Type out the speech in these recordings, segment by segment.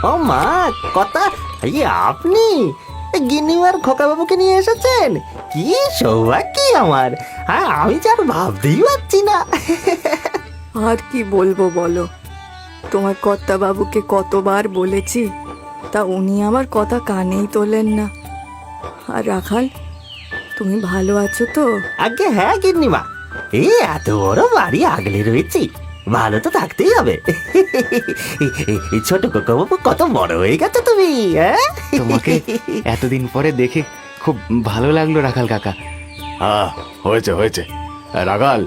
ও মা, কথা আপনি গিন্নিমার খোকাবাবুকে নিয়ে এসেছেন? কি সৌভাগ্য আমার! আমি যে আর ভাবতেই পারছি না। আর কি বলবো বলো, তোমার কর্তাবাবুকে কতবার বলেছি, তা উনি আমার কথা কানেই তোলেন না। আর রাখাল, তুমি ভালো আছো তো? আগে হ্যাঁ গিন্নিমা, এই এত বড় বাড়ি আগলে রয়েছি, ভালো তো থাকতেই হবে। এই ছোট খোকাবাবু, কত বড় হয়ে গেছো তুমি! তোমাকে এতদিন পরে দেখে খুব ভালো লাগলো রাখাল কাকা। হ্যাঁ, হয়েছে হয়েছে। রাখাল,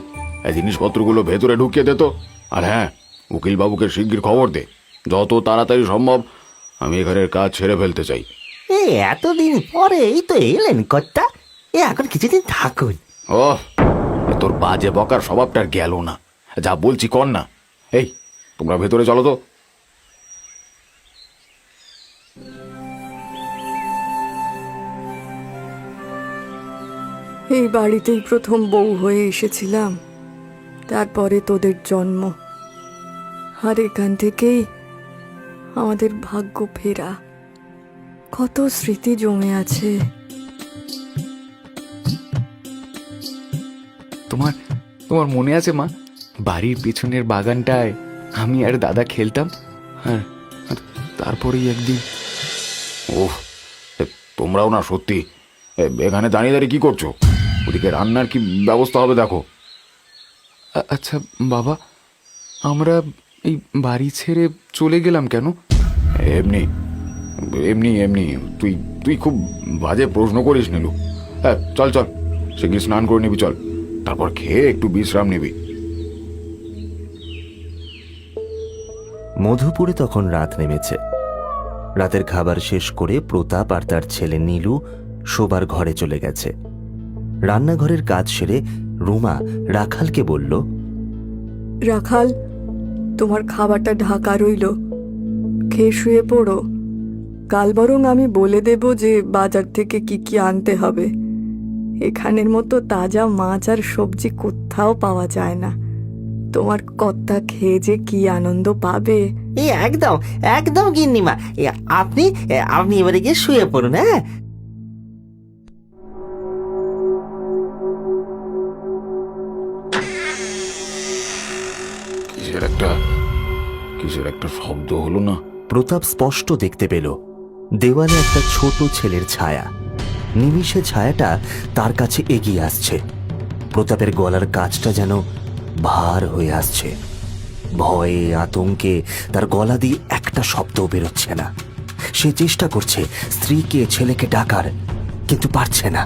এই জিনিসপত্রগুলো ভেতরে ঢুকিয়ে দে তো। আর হ্যাঁ, উকিল বাবুকে শিগগির খবর দে, যত তাড়াতাড়ি সম্ভব আমি এখানের কাজ ছেড়ে ফেলতে চাই। এই এতদিন পরে এই তো এলেন কর্তা, এখন কিছুদিন থাকুন। ও, তোর বাজে বকার স্বভাবটা আর গেল না। যা বলছি কর না। এই, তোমরা ভেতরে চলো তো। এই বাড়িতেই প্রথম বউ হয়ে এসেছিলাম, তারপরে তোদের জন্ম, আর এখান থেকেই আমাদের ভাগ্য ফেরা। কত স্মৃতি জমে আছে। তোমার তোমার মনে আছে মা, বাড়ির পিছনের বাগানটায় আমি আর দাদা খেলতাম, আর আর তারপরেই একদিন। ওহ, তোমরাও না সত্যি এখানে দাঁড়িয়ে দাঁড়িয়ে কি করছো? ওদিকে রান্নার কি ব্যবস্থা হবে দেখো। আচ্ছা বাবা, আমরা এই বাড়ি ছেড়ে চলে গেলাম কেন? এমনি এমনি এমনি তুই তুই খুব বাজে প্রশ্ন করিস নীলু। হ্যাঁ, চল চল, শিগগির স্নান করে নিবি, চল, তারপর খেয়ে একটু বিশ্রাম নিবি। মধুপুরে তখন রাত নেমেছে। রাতের খাবার শেষ করে প্রতাপ আর তার ছেলে নীলু শোবার ঘরে চলে গেছে। রান্নাঘরের কাজ সেরে রুমা রাখালকে বলল, রাখাল, তোমার খাবারটা ঢাকা রইল, খেয়ে শুয়ে পড়ো। কাল বরং আমি বলে দেব যে বাজার থেকে কি কি আনতে হবে। এখানের মতো তাজা মাছ আর সবজি কোথাও পাওয়া যায় না। তোমার কর্তা খেয়ে যে কি আনন্দ পাবে। একদম একদম গিন্নিমা, আপনি আপনি এবারে গিয়ে শুয়ে পড়ুন। হ্যাঁ, কিসের একটা শব্দ হলো না? প্রতাপ স্পষ্ট দেখতে পেল দেওয়ালে একটা ছোট ছেলের ছায়া। নিমিষে ছায়াটা তার কাছে এগিয়ে আসছে। প্রতাপের গলার কাজটা যেন ভার হয়ে আসছে। ভয়ে আতঙ্কে তার গলা দিয়ে একটা শব্দও বেরোচ্ছে না। সে চেষ্টা করছে স্ত্রীকে ছেলেকে ডাকার, কিন্তু পারছে না।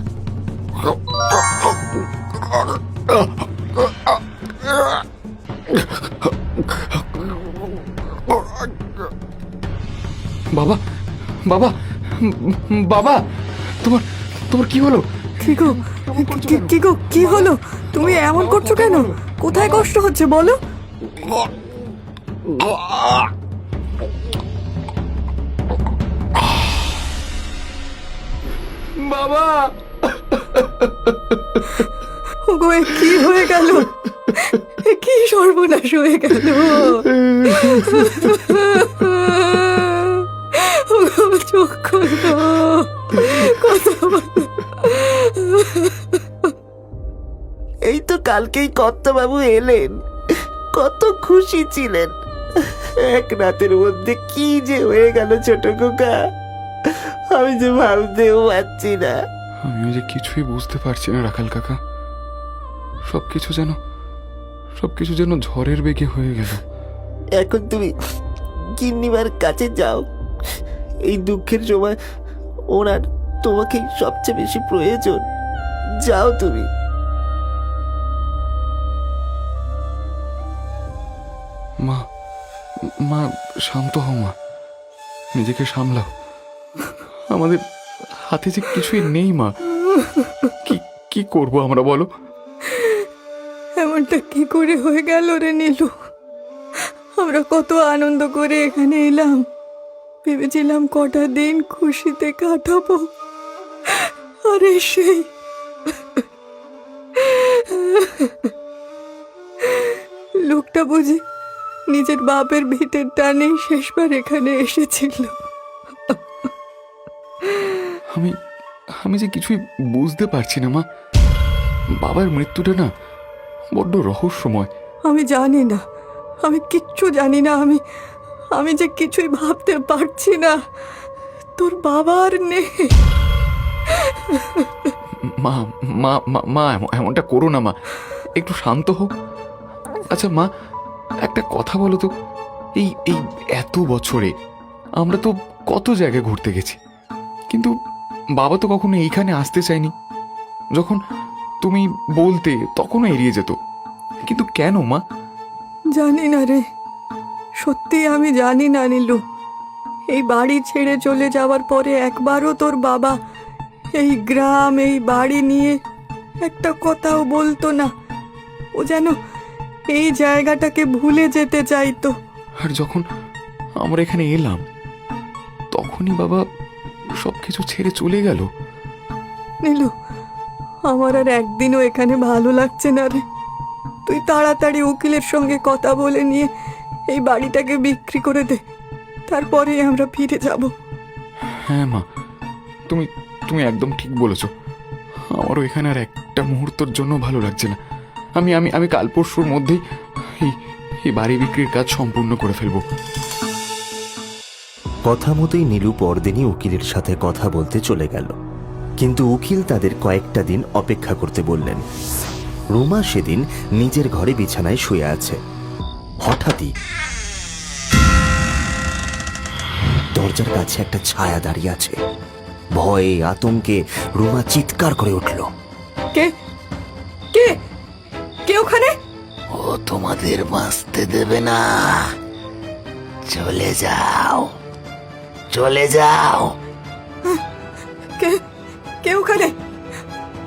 বাবা, বাবা, বাবা, তোমার তোমার কি হলো? কি গো, কি গো, কি হলো? তুমি এমন করছো কেন? কোথায় কষ্ট হচ্ছে বলো? বাবা, গো, এ কি হয়ে গেল? কি সর্বনাশ হয়ে গেল? চোখ খোলো, কথা বলো। এই তো কালকেই কর্তাবাবু এলেন, কত খুশি ছিলেন। এক রাতের মধ্যে কি যে হয়ে গেল ছোট খোকা, আমি যে ভাবতেও পারছি না। আমিও যে কিছুই বুঝতে পারছি না রাখাল কাকা। সবকিছু যেন ঝড়ের বেগে হয়ে গেল। এখন তুমি গিন্নিমার কাছে যাও। এই দুঃখের সময় ওনার তোমাকেই সবচেয়ে বেশি প্রয়োজন। যাও তুমি। মা, মা, শান্ত হও মা, নিজেকে সামলাও। আমাদের হাতে যে কিছুই নেই মা, কি করবো আমরা বলো? এমনটা কি করে হয়ে গেল রে নীলু? আমরা কত আনন্দ করে এখানে এলাম, ভেবেছিলাম কটা দিন খুশিতে কাটাবো, আরে সেই লোকটা বুঝি নিজের বাপের ভিটের টানে শেষবার এখানে এসেছিল। আমি আমি যে কিছুই বুঝতে পারছি না মা। বাবার মৃত্যুটা না বড্ড রহস্যময়। আমি জানি না, আমি কিচ্ছু জানি না। আমি যে কিছুই ভাবতে পারছি না। তোর বাবার নেই। মা মা মা মা এমনটা করো না মা, একটু শান্ত হোক। আচ্ছা মা, একটা কথা বলো তো, এই এই এত বছরে আমরা তো কত জায়গায় ঘুরতে গেছি, কিন্তু বাবা তো কখনো এইখানে আসতে চায়নি। যখন তুমি বলতে তখনও এড়িয়ে যেত, কিন্তু কেন মা? জানি না রে, সত্যি আমি জানি না নীলু। এই বাড়ি ছেড়ে চলে যাওয়ার পরে একবারও তোর বাবা এই গ্রাম, এই বাড়ি নিয়ে একটা কথাও বলতো না। ও যেন এই জায়গাটাকে ভুলে যেতে চাইতো। আর যখন আমরা এখানে এলাম তখনই বাবা সবকিছু ছেড়ে চলে গেল। নীলু, আমার আর একদিনও এখানে ভালো লাগছে না রে। তুই তাড়াতাড়ি উকিলের সঙ্গে কথা বলে নিয়ে এই বাড়িটাকে বিক্রি করে দে, তারপরে আমরা ফিরে যাব। হ্যাঁ মা, তুমি তুমি একদম ঠিক বলেছো। আমারও এখানে আর একটা মুহূর্তের জন্য ভালো লাগছে না। আমি আমি আমি কাল পরশুর মধ্যেই এই বাড়ি বিক্রির কাজ সম্পূর্ণ করে ফেলবো। কথা মতোই নীলু পরদিনই উকিলের সাথে কথা বলতে চলে গেল, কিন্তু উকিল তাদের কয়েকটা দিন অপেক্ষা করতে বললেন। রুমা সেদিন নিজের ঘরে বিছানায় শুয়ে আছে। হঠাৎই দরজার কাছে একটা ছায়া দাঁড়িয়ে আছে। ভয়ে আতঙ্কে রুমা চিৎকার করে উঠল, কে কে কে ওখানে? ও তোমাদের বাঁচতে দেবে না, চলে যাও, চলে যাও। কে কে ওখানে?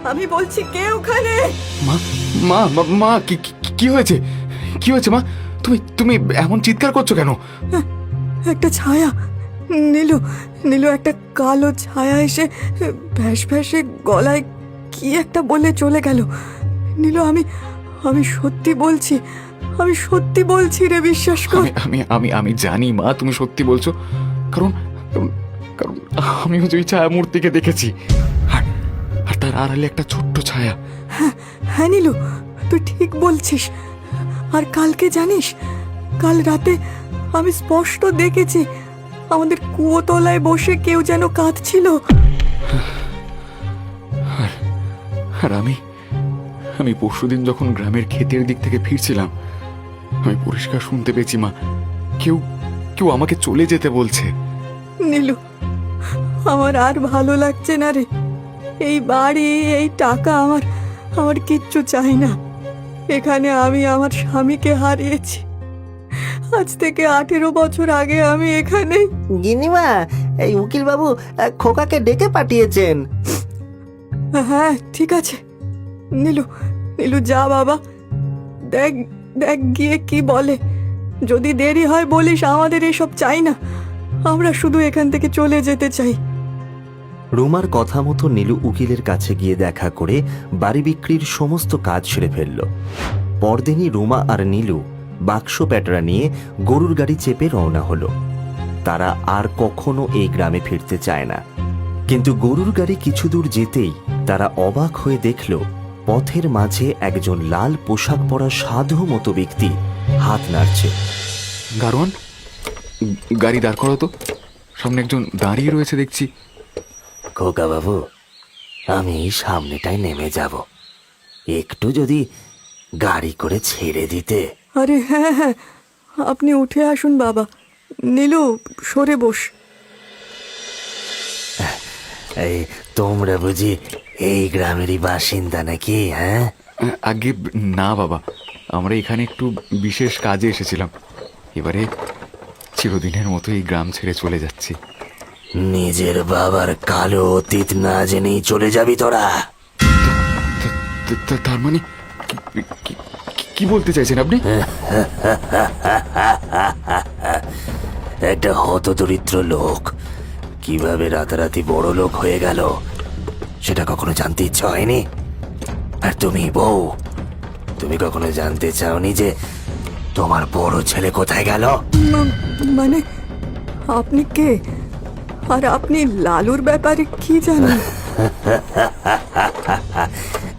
আমি বলছি কে ওখানে? মা মা মা- মা কি কি- কি হয়েছে? কি হয়েছে মা? তুমি তুমি এমন চিৎকার করছো কেন? একটা ছায়া, নীলু, নীলু, একটা কালো ছায়া এসে ভ্যাস ভ্যাসে গলায় কি একটা বলে চলে গেল। নীলু, আমি আমি সত্যি বলছি, আমি সত্যি বলছি রে, বিশ্বাস কর। আমি আমি আমি আমি জানি মা তুমি সত্যি বলছো, কারণ কারণ কারণ আমিও যে ওই ছায়া মূর্তিকে দেখেছি। আর আর তার আড়ালে একটা ছোট্ট ছায়া। হ্যাঁ নীলু, তুই ঠিক বলছিস। আর কালকে জানিস, কাল রাতে আমি স্পষ্ট দেখেছি আমাদের কুয়োতলায় বসে কেউ যেন কাঁদছিল। আর আমি আমি পরশুদিন যখন গ্রামের ক্ষেতের দিক থেকে ফিরছিলাম, আমি পরিষ্কার শুনতে পেয়েছি মা, কেউ কেউ আমাকে চলে যেতে বলছে। নীলু, আমার আর ভালো লাগছে না রে। এই বাড়ি, এই টাকা, আমার আমার কিচ্ছু চাই না। এখানে আমি আমার স্বামীকে হারিয়েছি। আজ থেকে 18 বছর আগে আমি এখানে। গিন্নিমা, এই উকিল বাবু খোকাকে ডেকে পাঠিয়েছেন। হ্যাঁ ঠিক আছে, নীলু, নীলু যা বাবা, দেখ দেখ গিয়ে কি বলে। যদি দেরি হয় বলিস আমাদের এসব চাই না, আমরা শুধু এখান থেকে চলে যেতে চাই। রুমার কথা মতো নীলু উকিলের কাছে গিয়ে দেখা করে বাড়ি বিক্রির সমস্ত কাজ সেরে ফেলল। পরদিনই রুমা আর নীলু বাক্স প্যাটরা নিয়ে গরুর গাড়ি চেপে রওনা হলো। তারা আর কখনো এই গ্রামে ফিরতে চায় না। কিন্তু গরুর গাড়ি কিছু দূর যেতেই তারা অবাক হয়ে দেখল পথের মাঝে একজন লাল পোশাক পরা সাধু মতো ব্যক্তি হাত নাড়ছে। গারোয়ান, গাড়ি দাঁড় করো তো, সামনে একজন দাঁড়িয়ে রয়েছে দেখছি। খোকা বাবু, আমি সামনেটায় নেমে যাব, একটু যদি গাড়ি করে ছেড়ে দিতে। আরে হ্যাঁ হ্যাঁ, আপনি উঠে আসুন বাবা। নীলু, সরে বস। এই তোমরা বুঝি এই গ্রামেরই বাসিন্দা নাকি? হ্যাঁ, আগে না বাবা, আমরা এখানে একটু বিশেষ কাজে এসেছিলাম। এবারে চিরদিনের মতো এই গ্রাম ছেড়ে চলে যাচ্ছি। নিজের বাবার কালো অতীত না জেনেই চলে যাবি তোরা? তার মানে কি বলতে চাইছেন আপনি? একটা হতদরিদ্র লোক কিভাবে রাতারাতি বড় লোক হয়ে গেল সেটা কখনো জানতে ইচ্ছা হয়নি? আর তুমি বউ, তুমি কখনো জানতে চাওনি যে তোমার বড় ছেলে কোথায় গেল? মানে আপনি কে? আর আপনি লালুর ব্যাপারে কি জানেন?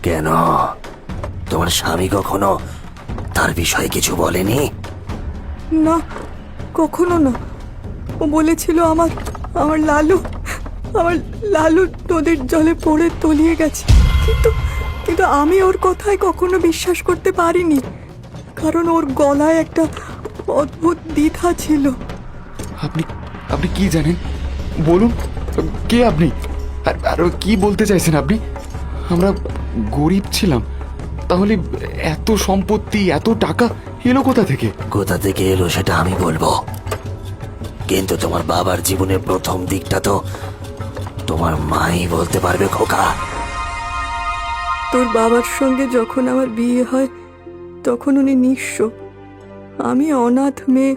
কেন, তোমার স্বামী কখনো তার বিষয়ে কিছু বলেনি? না, কখনো না। ও বলেছিল আমার আমার লালু আমার লালু নদীর জলে পড়ে তলিয়ে গেছে, কিন্তু কিন্তু আমি ওর কথায় কখনো বিশ্বাস করতে পারিনি, কারণ ওর গলায় একটা অদ্ভুত দ্বিধা ছিল। আপনি আপনি কি জানেন বলুন, কে আপনি? আর কি বলতে চাইছেন আপনি? আমরা গরিব ছিলাম, তাহলে এত সম্পত্তি এত টাকা এলো কোথা থেকে? কোথা থেকে এলো সেটা আমি বলবো, কিন্তু তোমার বাবার জীবনের প্রথম দিকটা তো তোমার মাই বলতে পারবে খোকা। তোর বাবার সঙ্গে যখন আমার বিয়ে হয় তখন উনি নিঃস্ব, আমি অনাথ মেয়ে,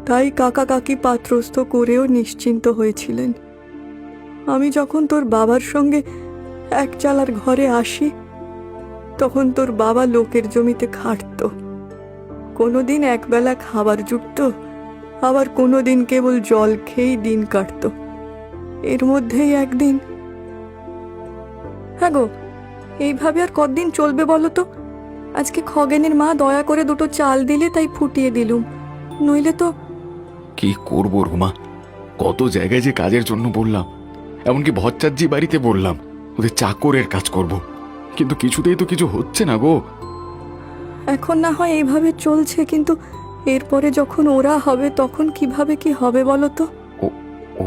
তাই কাকা কাকি পাত্রস্থ করেও নিশ্চিন্ত হয়েছিলেন। আমি যখন তোর বাবার সঙ্গে এক চালার ঘরে আসি তখন তোর বাবা লোকের জমিতে খাটত, কোনোদিন একবেলা খাবার জুটত, আবার কোনোদিন কেবল জল খেয়েই দিন কাটত। এর মধ্যেই একদিন, হ্যাঁ গো, এইভাবে আর কতদিন চলবে বলো তো? আজকে খগেনের মা দয়া করে দুটো চাল দিলে তাই ফুটিয়ে দিলুম, নইলে তো। কি করবো রুমা, কত জায়গায় যে কাজের জন্য বললাম, এমনকি ভট্টাচার্যি বাড়িতে বললাম ওদের চাকরের কাজ করব, কিন্তু কিছুতেই তো কিছু হচ্ছে না গো। এখন না হয় এইভাবে চলছে, কিন্তু এরপরে যখন ওরা হবে তখন কিভাবে কি হবে বলো তো?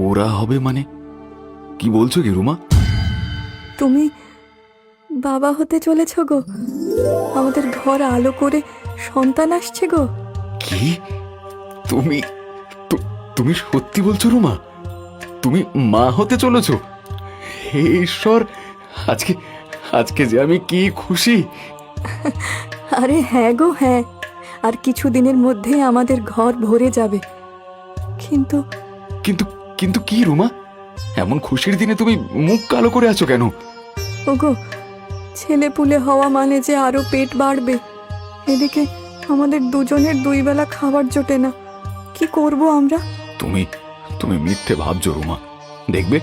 ওরা হবে মানে কি বলছো কি রুমা? তুমি বাবা হতে চলেছ গো, আমাদের ঘর আলো করে সন্তান আসছে গো। কি তুমি তুমি সত্যি বলছো রুমা? তুমি মা হতে চলেছো? হে ঈশ্বর, আজকে আজকে যে আমি কি খুশি। আরে হ্যাঁ গো হ্যাঁ, আর কিছুদিনের মধ্যেই আমাদের ঘর ভরে যাবে। কিন্তু কিন্তু কিন্তু কি রুমা, এমন খুশির দিনে তুমি মুখ কালো করে আছো কেন? ওগো, ছেলে পুলে হওয়া মানে যে আরো পেট বাড়বে, এদিকে আমাদের দুজনের দুই বেলা খাবার জোটে না, কি করব আমরা? তুমি তুমি মিথ্যে ভাবছো রুমা, দেখবে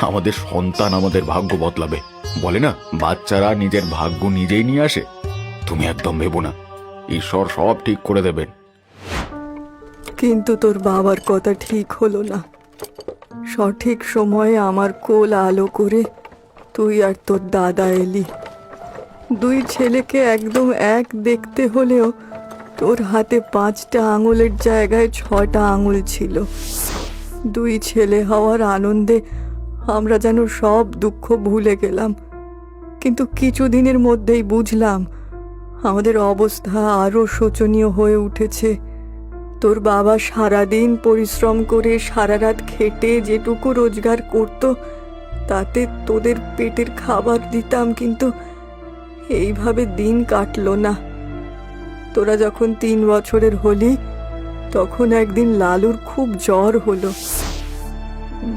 আমাদের সন্তান আমাদের ভাগ্য বদলাবে। বলে না, বাচ্চারা নিজের ভাগ্য নিজেই নিয়ে আসে। তুমি একদম ভেবো না, ঈশ্বর সব ঠিক করে দেবেন। কিন্তু তোর বাবার কথা ঠিক হলো না। সঠিক সময়ে আমার কোল আলো করে তুই আর তোর দাদা এলি। দুই ছেলেকে একদম এক দেখতে হলেও তোর হাতে 5টা আঙুলের জায়গায় 6টা আঙুল ছিল। দুই ছেলে হওয়ার আনন্দে আমরা যেন সব দুঃখ ভুলে গেলাম, কিন্তু কিছুদিনের মধ্যেই বুঝলাম আমাদের অবস্থা আরো শোচনীয় হয়ে উঠেছে। তোর বাবা সারাদিন পরিশ্রম করে সারা রাত খেটে যেটুকু রোজগার করত তাতে তোদের পেটের খাবার দিতাম, কিন্তু এইভাবে দিন কাটলো না। তোরা যখন 3 বছরের হলি তখন একদিন লালুর খুব জ্বর হলো।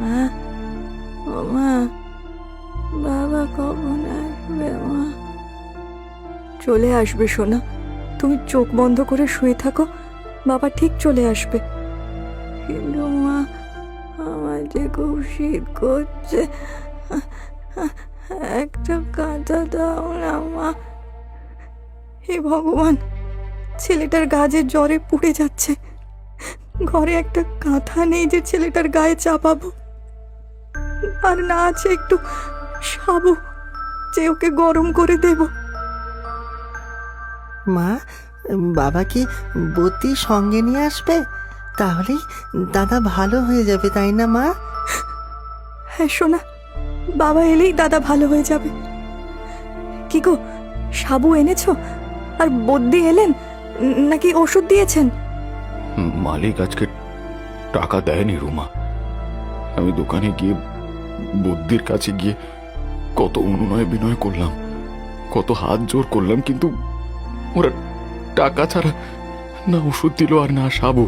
মা, ও মা, বাবা কখন আসবে মা? চলে আসবে সোনা, তুমি চোখ বন্ধ করে শুয়ে থাকো, বাবা ঠিক চলে আসবে। কিন্তু মা, আমার যে খুব শীত করছে, একটা কাঁথা দাও না মা। হে ভগবান, ছেলেটার গায়ে জ্বরে পুড়ে যাচ্ছে, ঘরে একটা কাঁথা নেই যে ছেলেটার গায়ে চাপাবো, আর না আছে একটু সাবু যে ওকে গরম করে দেব। মা, বাবা কি বতি সঙ্গে নিয়ে আসবে? তাহলেই দাদা ভালো হয়ে যাবে, তাই না মা? হ্যাঁ সোনা, বাবা এলেই দাদা ভালো হয়ে যাবে। কি গো, সাবু এনেছো? আর বদ্যি এলেন নাকি ওষুধ দিয়েছেন? মালিক আজকে টাকা দেয়নি রুমা। আমি দোকানে গিয়ে বুদ্ধির কাছে গিয়ে কত অনুনয় বিনয় করলাম, কত হাত জোর করলাম, কিন্তু ওরা টাকা ছাড়া না ওষুধ দিল আর না সাবু।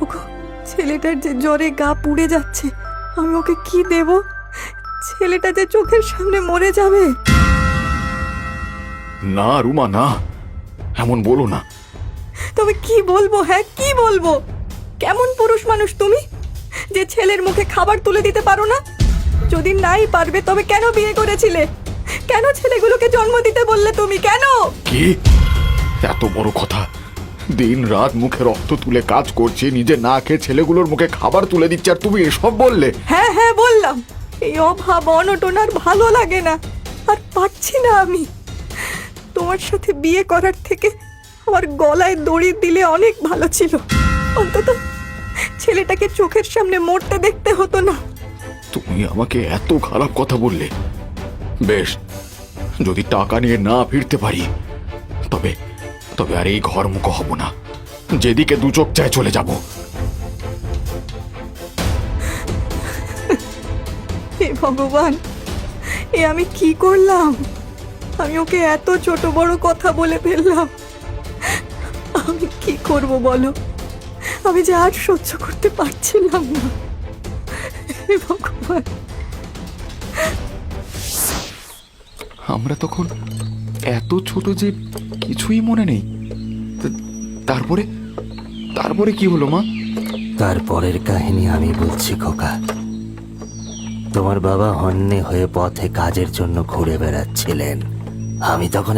ওগো, ছেলেটার যে জ্বরে গা পুড়ে যাচ্ছে, আমি ওকে কি দেব? ছেলেটা যে চোখের সামনে মরে যাবে। না রুমা না, এমন বলো না। তবে কি বলবো, হ্যাঁ কি বলবো? কেমন পুরুষ মানুষ তুমি যে ছেলের মুখে খাবার তুলে দিতে পারো না? যদি নাই পারবে তবে কেন বিয়ে করেছিলে? কেন ছেলেগুলোকে জন্ম দিতে বললে তুমি? কেন? কি এত বড় কথা? দিন রাত মুখে রক্ত তুলে কাজ করছে, নিজে না খেয়ে ছেলেগুলোর মুখে খাবার তুলে দিচ্ছে, আর তুমি এসব বললে? হ্যাঁ হ্যাঁ বললাম। এই অভাব অনটন আর ভালো লাগে না, আর পারছি না আমি। তোমার সাথে বিয়ে করার থেকে আমার গলায় দড়ি দিলে অনেক ভালো ছিল। অন্তত ছেলেটাকে চোখের সামনে মরতে দেখতে হতো না। তুমি আমাকে এত খারাপ কথা বললে। বেশ, যদি টাকা নিয়ে না ফিরতে পারি তবে তবে আর এই ঘর মুখ হব না। যেদিকে দু চোখ চায় চলে যাব। হে ভগবান, এ আমি কি করলাম? আমি ওকে এত ছোট বড় কথা বলে ফেললাম। আমি কি করব বলো? আমি যে আর সহ্য করতে পারছিলাম না। হে ভগবান। আমরা তখন এত ছোট যে কিছুই মনে নেই। তারপরে তারপরে কি হলো মা? তারপরের কাহিনী আমি বলছি খোকা। তোমার বাবা হন্যে হয়ে পথে কাজের জন্য ঘুরে বেড়াচ্ছিলেন। আমি তখন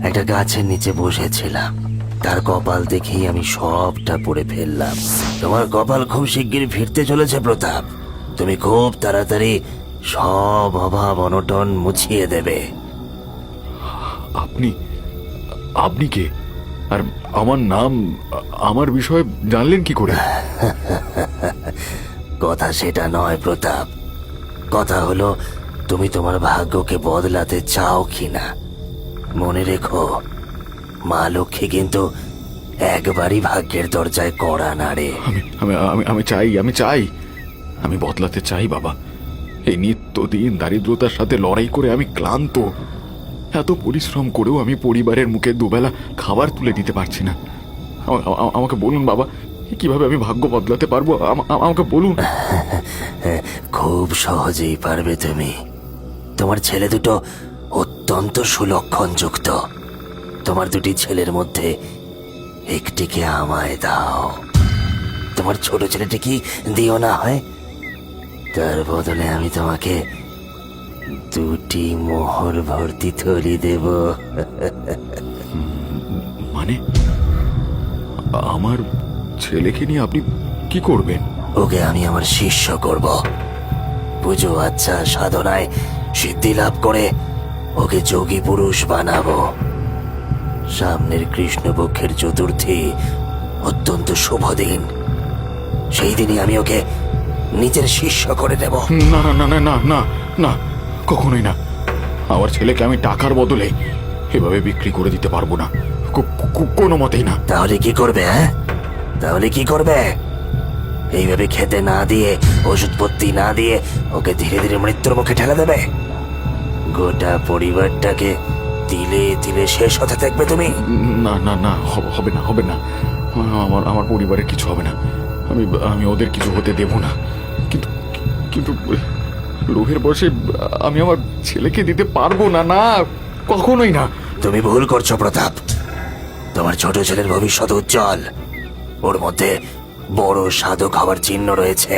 একটা গাছের নিচে বসেছিলাম। তার কপাল দেখেই আমি সবটা পড়ে ফেললাম। তোমার কপাল খুব শিগগির ফিরতে চলেছে প্রতাপ। তুমি খুব তাড়াতাড়ি সব অভাব অনটন মুছিয়ে দেবে। আপনি আপনি কে? আর আমার নাম, আমার বিষয়ে জানলেন কি করে? কথা সেটা নয় প্রতাপ। কথা হলো তুমি তোমার ভাগ্যকে বদলাতে চাও কিনা। মনে রেখো, মা লক্ষ্মী কিন্তু একবারই ভাগ্যের দরজায় কড়া নাড়ে। আমি আমি আমি আমি চাই আমি বদলাতে চাই বাবা। এই নিত্যদিন দারিদ্রতার সাথে লড়াই করে আমি ক্লান্ত। এত পরিশ্রম করেও আমি পরিবারের মুখে দুবেলা খাবার তুলে দিতে পারছি না। আমাকে বলুন বাবা, কিভাবে আমি ভাগ্য বদলাতে পারবো? আমাকে বলুন। খুব সহজেই পারবে তুমি। তোমার ছেলে দুটো অত্যন্ত সুলক্ষণযুক্ত। তোমার দুটি ছেলের মধ্যে একটিকে আমায় দাও। তোমার ছোট ছেলেটি কি দিও না হয়? তার বদলে আমি তোমাকে দুটি মোহর ভর্তি থলি দেব। মানে আমার ছেলেকে নিয়ে আপনি কি করবেন? ওকে আমি আমার শিষ্য করব। পুজো আচ্ছা সাধনায় সিদ্ধি লাভ করে ওকে যোগী পুরুষ বানাবো। সামনের কৃষ্ণপক্ষের চতুর্থী অত্যন্ত শুভ দিন। সেই দিনই আমি ওকে নিজের শিষ্য করে দেব। না না না না না না না, কখনোই না। আমার ছেলেকে আমি টাকার বদলে এভাবে বিক্রি করে দিতে পারবো না, কোনো মতেই না। তাহলে কি করবে? হ্যাঁ, তাহলে কি করবে? এইভাবে খেতে না দিয়ে, ওষুধপত্তি না দিয়ে ওকে ধীরে ধীরে মৃত্যুর মুখে ঠেলে দেবে? গোটা পরিবারটাকে তিলে তিলে শেষ হতে দেখবে তুমি? না না না, হবে না। আমার পরিবারের কিছু হবে না। আমি ওদের কিছু হতে দেব না। কিন্তু কিন্তু লোভের বসে আমি আমার ছেলেকে দিতে পারবো না। না, কখনোই না। তুমি ভুল করছো প্রতাপ। তোমার ছোট ছেলের ভবিষ্যৎ উজ্জ্বল। ওর মধ্যে বড় সাধক হওয়ার চিহ্ন রয়েছে।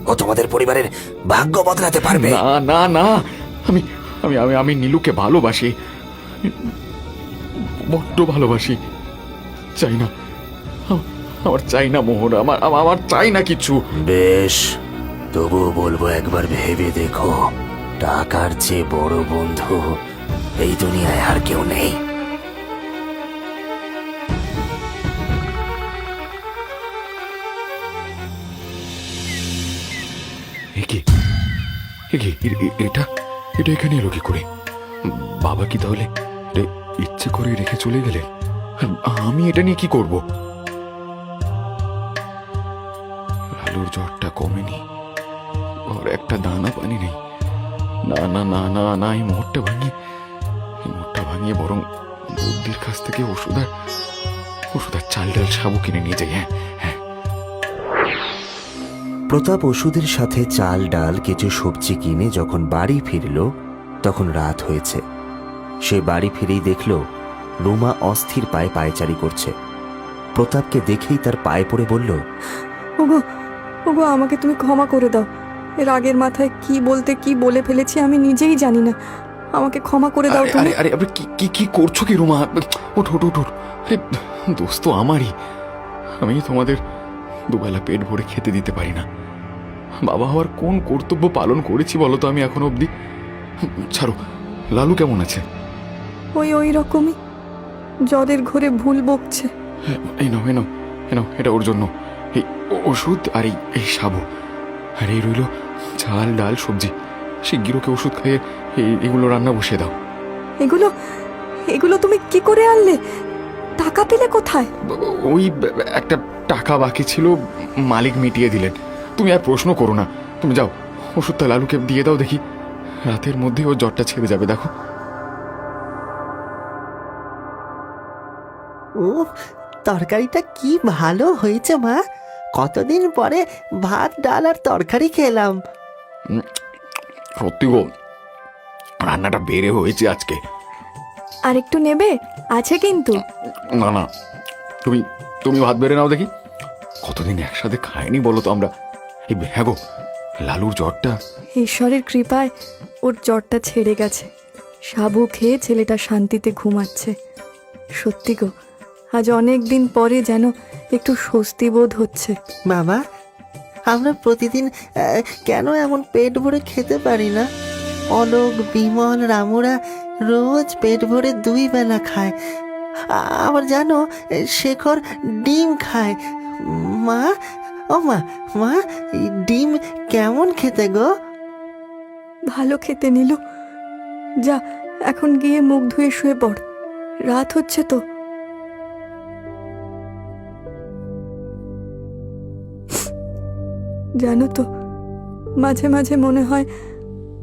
ও তোমাদের পরিবারের ভাগ্য বদলাতে পারবে। না না না, আমি আমি আমি আমি নীলুকে ভালোবাসি, বড্ড ভালোবাসি। চাই না, আমার চাই না মোহর, আমার চাই না কিছু। বেশ, তবুও বলবো একবার ভেবে দেখো। টাকার চেয়ে বড় বন্ধু এই দুনিয়ায় আর কেউ নেই। এটা এখানে এলো কি করে? বাবা কি তাহলে ইচ্ছে করে রেখে চলে গেলেন? আমি এটা নিয়ে কি করব? লালুর জ্বরটা কমেনি, আর একটা দানা পানি নেই। না না না না না, এই মোহরটা ভাঙিয়ে বরং বুদ্ধির কাছ থেকে ওষুধ আর চাল ডাল সাবু কিনে নিয়ে যাই। হ্যাঁ হ্যাঁ। প্রতাপ ওষুধের সাথে চাল ডাল কিছু সবজি কিনে যখন বাড়ি ফিরল তখন রাত হয়েছে। সে বাড়ি ফিরেই দেখল রুমা অস্থির পায়ে পায়চারি করছে। প্রতাপকে দেখেই তার পায়ে পড়ে বলল, ওগো ওগো, আমাকে তুমি ক্ষমা করে দাও। এর আগের মাথায় কি বলতে কি বলে ফেলেছি আমি নিজেই জানি না। আমাকে ক্ষমা করে দাও আরে তুমি। আরে আরে আরে, কি কি কি করছো কি রুমা? ওঠ ওঠ ওঠ ওঠ। আরে দোষ তো আমারই। আমি তোমাদের দুবেলা পেট ভরে খেতে দিতে পারি না। বাবা হওয়ার কোন কর্তব্য পালন করেছি বলো তো আমি এখনো অবধি? ছাড়ো, লালু কেমন আছে? ওই ওই রকমই, জ্বরের ঘরে ভুল বকছে। এই নাও এই নাও এই নাও, এটা ওর জন্য। এই ওষুধ আর এই সাবু, আর এই রইল চাল ডাল সবজি। শিগগির ওকে ওষুধ খাইয়ে এগুলো রান্না বসিয়ে দাও। এগুলো এগুলো তুমি কি করে আনলে? টাকা পেলে কোথায়? ওই একটা টাকা বাকি ছিল, মালিক মিটিয়ে দিলেন। তুমি আর প্রশ্ন করো না, তুমি যাও ওষুধটা লালুকে দিয়ে দাও দেখি। রাতের মধ্যে ওর জ্বরটা ছেড়ে যাবে দেখো। ও, তরকারিটা কি ভালো হয়েছে মা। কতদিন পরে ভাত ডাল আর তরকারি খেলাম। সত্যি গো, রান্নাটা বেড়ে হয়েছে আজকে। আর একটু নেবে? আছে কিন্তু। না না, তুমি তুমি ভাত বেড়ে নাও দেখি। কতদিন একসাথে খাইনি বলো তো আমরা। এই হ্যাঁ গো, লালুর জ্বরটা ঈশ্বরের কৃপায় ওর জ্বরটা ছেড়ে গেছে। সাবু খেয়ে ছেলেটা শান্তিতে ঘুমাচ্ছে। সত্যি গো, আজ অনেক দিন পরে যেন একটু স্বস্তি বোধ হচ্ছে। বাবা, আমরা প্রতিদিন কেন এমন পেট ভরে খেতে পারি না? অলোক, বিমল, রামুরা রোজ পেট ভরে 2 বেলা খায়। আবার জানো, শেখর ডিম খায়। মা, ও মা, মা, এই ডিম কেমন খেতে গো? ভালো খেতে নিল। যা, এখন গিয়ে মুখ ধুয়ে শুয়ে পড়, রাত হচ্ছে তো। জানো তো, মাঝে মাঝে মনে হয়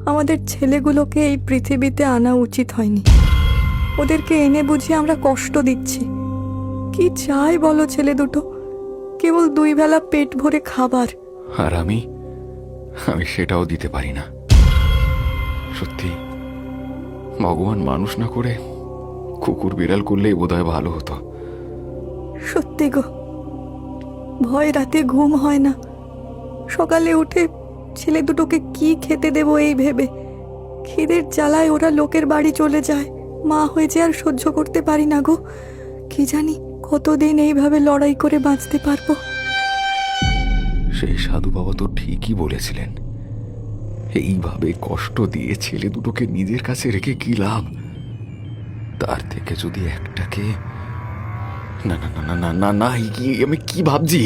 আমাদের ছেলেগুলোকে এই পৃথিবীতে আনা উচিত হয়নি। ওদেরকে এনে বুঝি আমরা কষ্ট দিচ্ছি। কি চাই বলো ছেলে দুটো? কেবল 2 বেলা পেট ভরে খাবার। আর আমি সেটাও দিতে পারি না। সত্যি, ভগবান মানুষ না করে কুকুর বিড়াল করলেই বোধহয় ভালো হতো। সত্যি গো, ভয় রাতে ঘুম হয় না। সকালে উঠে ছেলে দুটোকে কি খেতে দেবো এই ভেবে খিদের জ্বালায় ওরা লোকের বাড়ি চলে যায়। মা হয়েছে আর সহ্য করতে পারি না গো। কি জানি কতদিন এইভাবে লড়াই করে বাঁচতে পারবো। সেই সাধু বাবা তো ঠিকই বলেছিলেন, এইভাবে কষ্ট দিয়ে ছেলে দুটোকে নিজের কাছে রেখে কি লাভ? তার থেকে যদি একটাকে না না না না না না না, আমি কি ভাবছি?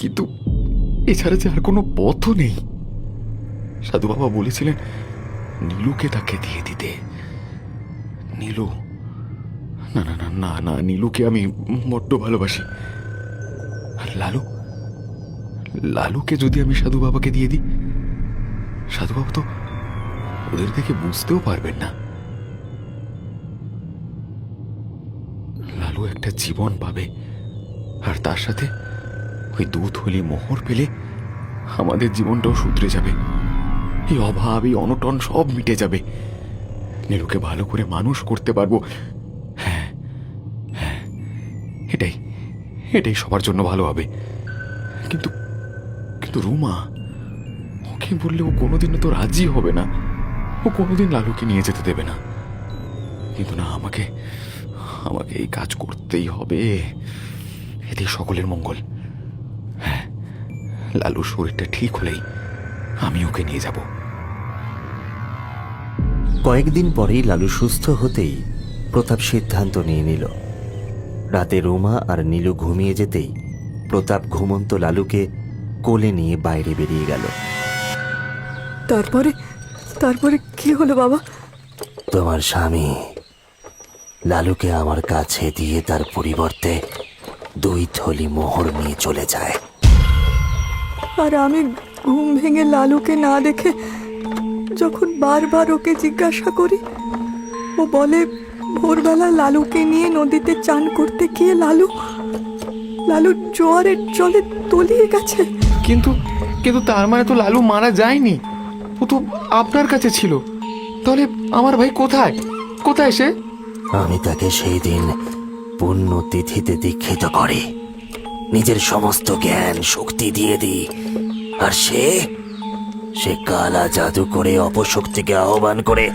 কিন্তু এছাড়া যে আর কোনো পথও নেই। সাধু বাবা বলেছিলেন নীলুকে তাকে দিয়ে দিতে। নীলু, না না না না না, নীলুকে আমি বড্ড ভালোবাসি। আর লালুকে যদি আমি সাধু বাবাকে দিয়ে দিই, সাধু বাবা তো ওদের দেখে বুঝতেও পারবেন না। লালু একটা জীবন পাবে, আর তার সাথে ওই 2 থলি মোহর পেলে আমাদের জীবনটাও শুধরে যাবে। এই অভাব, এই অনটন সব মিটে যাবে। নীলুকে ভালো করে মানুষ করতে পারবো। হ্যাঁ হ্যাঁ, এটাই সবার জন্য ভালো হবে। কিন্তু কিন্তু রুমা, ওকে বললে ও কোনোদিনও তো রাজি হবে না। ও কোনোদিন লালুকে নিয়ে যেতে দেবে না। কিন্তু না, আমাকে এই কাজ করতেই হবে। এতেই সকলের মঙ্গল। হ্যাঁ, লালুর শরীরটা ঠিক হলেই আমি ওকে নিয়ে যাব। কয়েকদিন পরেই লালু সুস্থ হতেই প্রতাপ সিদ্ধান্ত নিয়ে নিল। রাতে রুমা আর নীলু ঘুমিয়ে যেতেই প্রতাপ ঘুমন্ত লালুকে কোলে নিয়ে বাইরে বেরিয়ে গেল। তারপরে কি হলো বাবা? তোমার স্বামী লালুকে আমার কাছে দিয়ে তার পরিবর্তে 2 থলি মোহর নিয়ে চলে যায়। আর আমি ঘুম ভেঙে লালুকে না দেখে যখন বারবার ওকে জিজ্ঞাসা করি, ও বলে ভোরবেলা লালুকে নিয়ে নদীতে চান করতে গিয়ে লালু জোয়ারের জলে তলিয়ে গেছে। কিন্তু তার মানে তো লালু মারা যায়নি, ও তো আপনার কাছে ছিল। তাহলে আমার ভাই কোথায় সে? আমি তাকে সেই দিন পুণ্যতিথিতে দীক্ষিত করে, নিজের সমস্ত জ্ঞান শক্তি দিয়ে দিই, আর সে কালা জাদু করে অপশক্তিকে আহ্বান করে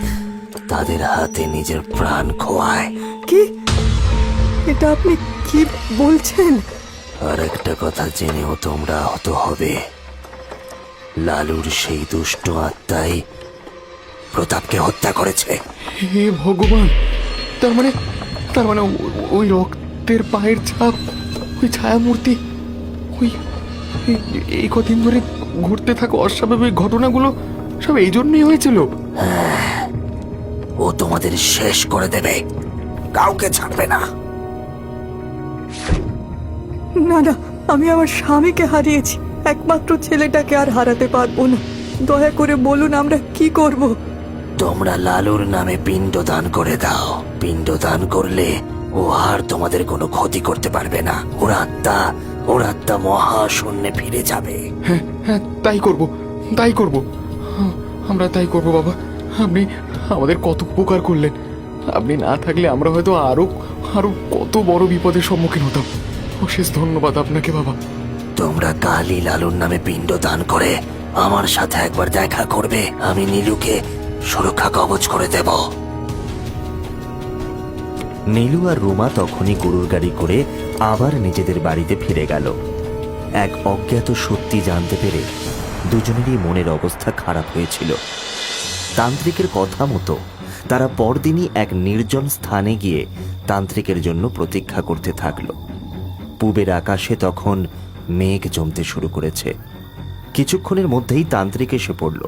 তাদের হাতে নিজের প্রাণ খোয়ায়। কি? এটা আপনি কি বলছেন? আর একটা কথা জেনেও তোমরা আহত হবে, লালুর সেই দুষ্ট আত্মাই প্রতাপকে হত্যা করেছে। হে ভগবান, তার মানে ওই রক্তের পায়ের ছাপ, ওই ছায়ামূর্তি, ওই এই কদিন ধরে ঘুরতে থাকা অস্বাভাবিক ঘটনাগুলো সব এই জন্যই হয়েছিল। ও তোমাদের শেষ করে দেবে, কাউকে ছাড়বে না। না না, আমি আমার স্বামীকে হারিয়েছি, একমাত্র ছেলেটাকে আর হারাতে পারবো না। দয়া করে বলুন আমরা কি করব? তোমরা লালুর নামে পিণ্ডদান করে দাও। পিণ্ডদান করলে ও আর তোমাদের কোনো ক্ষতি করতে পারবে না। ওর আত্মা মহাশূন্যে ফিরে যাবে। হ্যাঁ হ্যাঁ, তাই করব। আমরা তাই করব বাবা। আপনি আমাদের কত উপকার করলেন। আপনি না থাকলে আমরা হয়তো আরো কত বড় বিপদের সম্মুখীন হতাম। অশেষ ধন্যবাদ আপনাকে বাবা। তোমরা কালই লালুর নামে পিণ্ডদান করে আমার সাথে একবার দেখা করবে। আমি নীলুকে সুরক্ষা কবচ করে দেব। নীলু আর রুমা তখনই গরুর গাড়ি করে আবার নিজেদের বাড়িতে ফিরে গেল। এক অজ্ঞাত সত্যি জানতে পেরে দুজনেরই মনের অবস্থা খারাপ হয়েছিল। তান্ত্রিকের কথা মতো তারা পরদিনই এক নির্জন স্থানে গিয়ে তান্ত্রিকের জন্য প্রতীক্ষা করতে থাকলো। পূবের আকাশে তখন মেঘ জমতে শুরু করেছে। কিছুক্ষণের মধ্যেই তান্ত্রিক এসে পড়ল।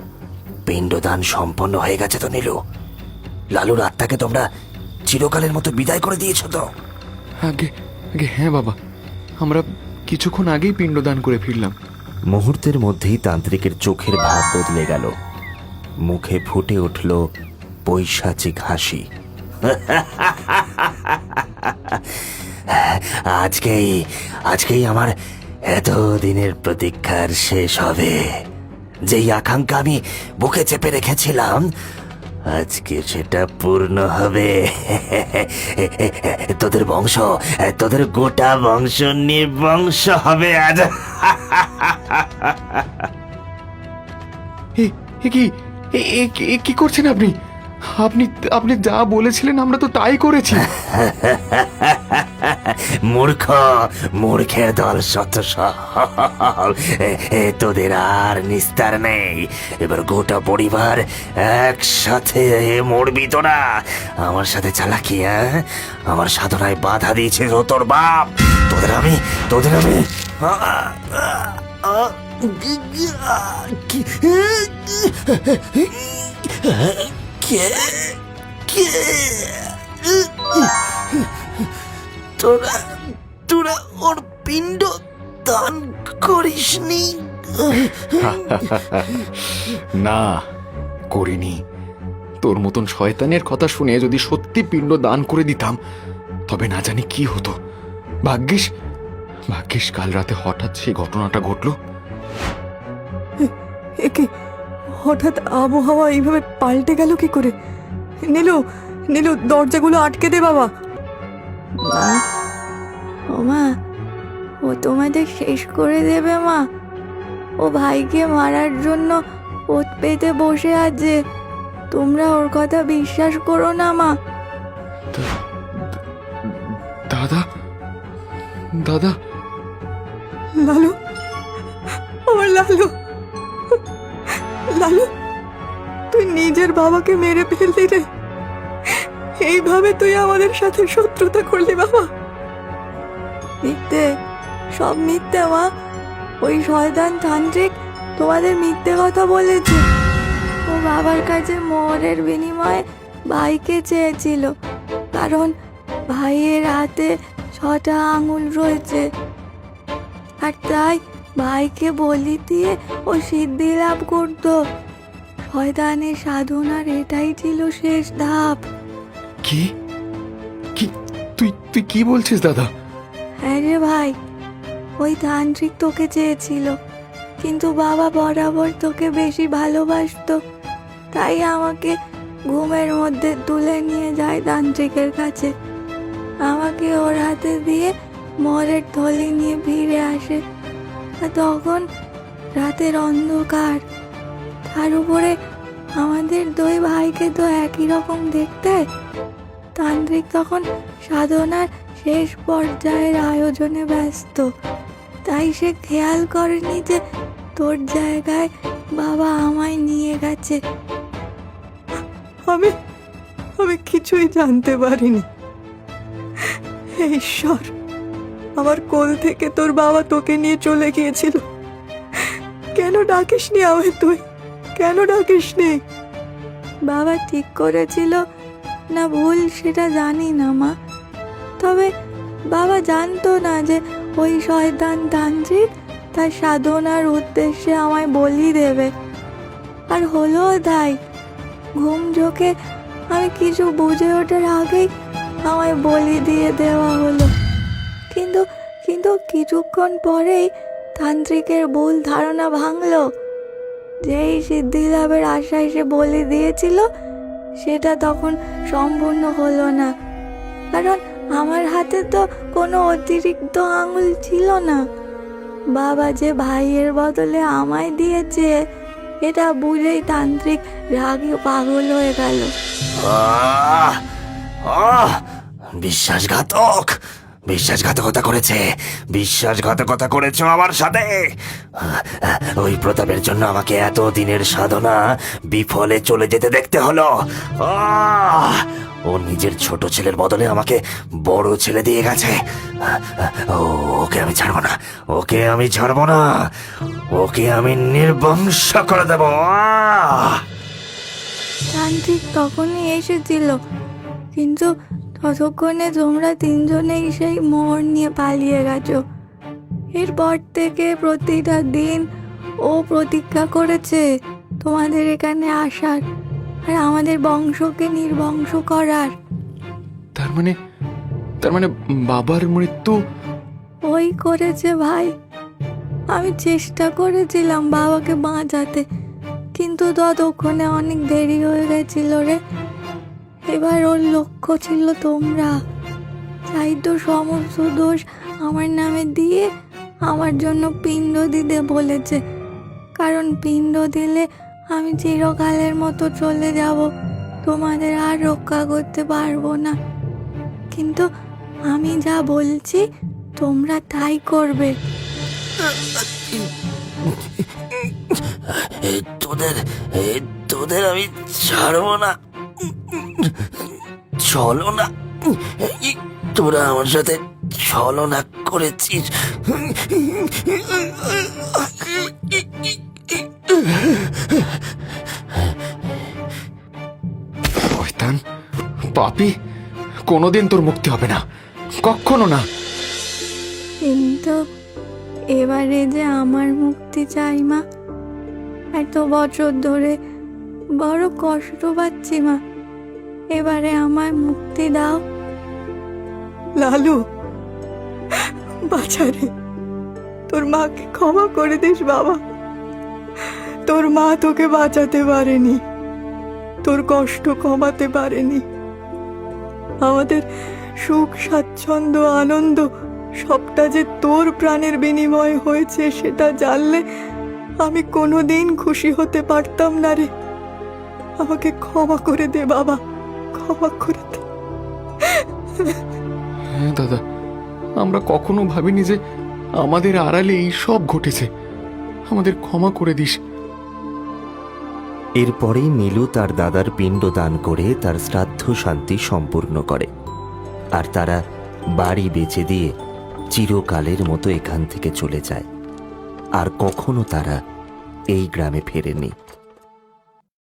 পিণ্ডদান সম্পন্ন হয়ে গেছে তো নীলু? লালুর আত্মাকে তোমরা চিরকালের মতো বিদায় করে দিয়েছ তো? আগে হ্যাঁ বাবা, আমরা কিছুক্ষণ আগেই পিণ্ডদান করে ফিরলাম। মুহূর্তের মধ্যেই তান্ত্রিকের চোখের ভাব বদলে গেল, মুখে ফুটে উঠল পৈশাচিক হাসি। আজকেই আমার এতদিনের প্রতীক্ষার শেষ হবে। যেই আকাঙ্ক্ষা আমি বুকে চেপে রেখেছিলাম, আজকে সেটা পূর্ণ হবে। তোদের গোটা বংশ নির্বংশ হবে আজ। কি করছেন আপনি? আপনি যা বলেছিলেন আমরা তো তাই করেছি। মূর্খের দল শত সব। তোদের আর নিস্তার নেই। এবার গোটা পরিবার একসাথে মরবি তোরা। আমার সাথে চালাকি, আমার সাধনায় বাধা দিয়েছে তোর বাপ। তোদের আমি তোরা ওর পিণ্ড দান করিসনি? না, করিনি। তোর মতন শয়তানের কথা শুনে যদি সত্যি পিণ্ড দান করে দিতাম তবে না জানি কি হতো। ভাগ্যিস কাল রাতে হঠাৎ সেই ঘটনাটা ঘটলো। একে হঠাৎ আবহাওয়া এইভাবে পাল্টে গেল কি করে? নীলু দরজাগুলো আটকে দে বাবা। মা, ও তোমাদের শেষ করে দেবে মা। ও ভাইকে মারার জন্য ওত পেতে বসে আছে। তোমরা ওর কথা বিশ্বাস করো না মা। দাদা লালু, আমার লালু, তুই নিজের বাবাকে মেরে ফেললি রে। এইভাবে তুই আমাদের সাথে শত্রুতা করলি বাবা? মিথ্যে, সব মিথ্যে মা। ওই শয়তান তান্ত্রিক তোমাদের মিথ্যে কথা বলেছে। ও বাবার কাছে মোহরের বিনিময়ে ভাইকে চেয়েছিল, কারণ ভাইয়ের হাতে 6টা আঙুল রয়েছে, আর তাই ভাইকে বলি দিয়ে ও সিদ্ধি লাভ করত। শয়তানের সাধনার এটাই ছিল শেষ ধাপ। কি তুই কি বলছিস দাদা? হ্যাঁ রে ভাই, ওই তান্ত্রিক তোকে চেয়েছিল, কিন্তু বাবা বরাবর তোকে বেশি ভালোবাসতো। তাই আমাকে ঘুমের মধ্যে তুলে নিয়ে যায় তান্ত্রিকের কাছে। আমাকে ওর হাতে দিয়ে মরের থলি নিয়ে ফিরে আসে। আর তখন রাতের অন্ধকার, তার উপরে আমাদের দুই ভাইকে তো একই রকম দেখতে। তান্ত্রিক তখন সাধনার শেষ পর্যায়ের আয়োজনে ব্যস্ত, তাই সে খেয়াল করেনি যে তোর জায়গায় বাবা আমায় নিয়ে গেছে। আমি আমি কিছুই জানতে পারিনি। হে ঈশ্বর, আমার কোল থেকে তোর বাবা তোকে নিয়ে চলে গিয়েছিল। কেন ডাকিসনি আমায় তুই? কেন ডাকিসনি? বাবা ঠিক করেছিল না ভুল সেটা জানি না মা, তবে বাবা জানতো না যে ওই শয়তান তান্ত্রিক তার সাধনার উদ্দেশ্যে আমায় বলি দেবে। আর হলো তাই। ঘুম চোখে আমি কিছু বুঝে ওঠার আগেই আমায় বলি দিয়ে দেওয়া হলো। কিন্তু কিন্তু কিছুক্ষণ পরেই তান্ত্রিকের ভুল ধারণা ভাঙলো। যেই সিদ্ধি লাভের আশায় সে বলি দিয়েছিল সেটা তখন সম্পূর্ণ হলো না, কারণ আমার হাতে তো কোনো অতিরিক্ত আঙুল ছিল না। বাবা যে ভাইয়ের বদলে আমায় দিয়েছে এটা বুঝেই তান্ত্রিক রাগে পাগল হয়ে গেল। আহ! আহ! বিশ্বাসঘাতক, বিশ্বাসঘাতকতা করেছে, বিশ্বাসঘাতকতা করেছো আমার সাথে। ওই প্রতাপের জন্য আমাকে এত দিনের সাধনা বিফলে চলে যেতে দেখতে হলো। আহ! ও নিজের ছোট ছেলের বদলে আমাকে বড় ছেলে দিয়ে গেছে। ওকে আমি ছাড়বো না, ওকে আমি ছাড়বো না, ওকে আমি নির্বংশ করে দেবো। তান্ত্রিক তখনই এসেছিল, কিন্তু ততক্ষণে তোমরা তিনজনেই সেই মোহর নিয়ে পালিয়ে গেছো। এরপর থেকে প্রতিটা দিন ও প্রতিজ্ঞা করেছে তোমাদের এখানে আসার আর আমাদের বংশকে নির্বংশ করার। তার মানে বাবার মৃত্যু? ওই করেছে ভাই। আমি চেষ্টা করেছিলাম বাবাকে বাঁচাতে, কিন্তু ততক্ষণে অনেক দেরি হয়ে গেছিল রে। এবার ওর লক্ষ্য ছিল তোমরা, তাই তো সমস্ত দোষ আমার নামে দিয়ে আমার জন্য পিণ্ড দিতে বলেছে, কারণ পিণ্ড দিলে আমি চিরকালের মতো চলে যাব, তোমাদের আর রক্ষা করতে পারবো না। কিন্তু আমি যা বলছি তোমরা তাই করবে। তোদের আমি ছাড়বো না। চলো না, তোরা আমার সাথে ছলনা করেছিস। শয়তান, পাপী, কোনোদিন তোর মুক্তি হবে না, কখনো না। কিন্তু এবারে যে আমার মুক্তি চাই মা। এত বছর ধরে বড় কষ্ট পাচ্ছি মা, এবারে আমায় মুক্তি দাও। লালু, বাছারে, তোর মাকে ক্ষমা করে দিস বাবা। তোর মা তোকে বাঁচাতে পারেনি, তোর কষ্ট কমাতে পারেনি। আমাদের সুখ, স্বাচ্ছন্দ্য, আনন্দ সবটা যে তোর প্রাণের বিনিময় হয়েছে সেটা জানলে আমি কোনোদিন খুশি হতে পারতাম না রে। আমাকে ক্ষমা করে দে বাবা, ক্ষমা করে দে। হ্যাঁ দাদা, আমরা কখনো ভাবিনি যে আমাদের আড়ালে এই সব ঘটেছে, আমাদের ক্ষমা করে দিস। এরপরেই নীলু তার দাদার পিণ্ড দান করে তার শ্রাদ্ধ শান্তি সম্পূর্ণ করে, আর তারা বাড়ি বেচে দিয়ে চিরকালের মতো এখান থেকে চলে যায়। আর কখনো তারা এই গ্রামে ফেরেনি।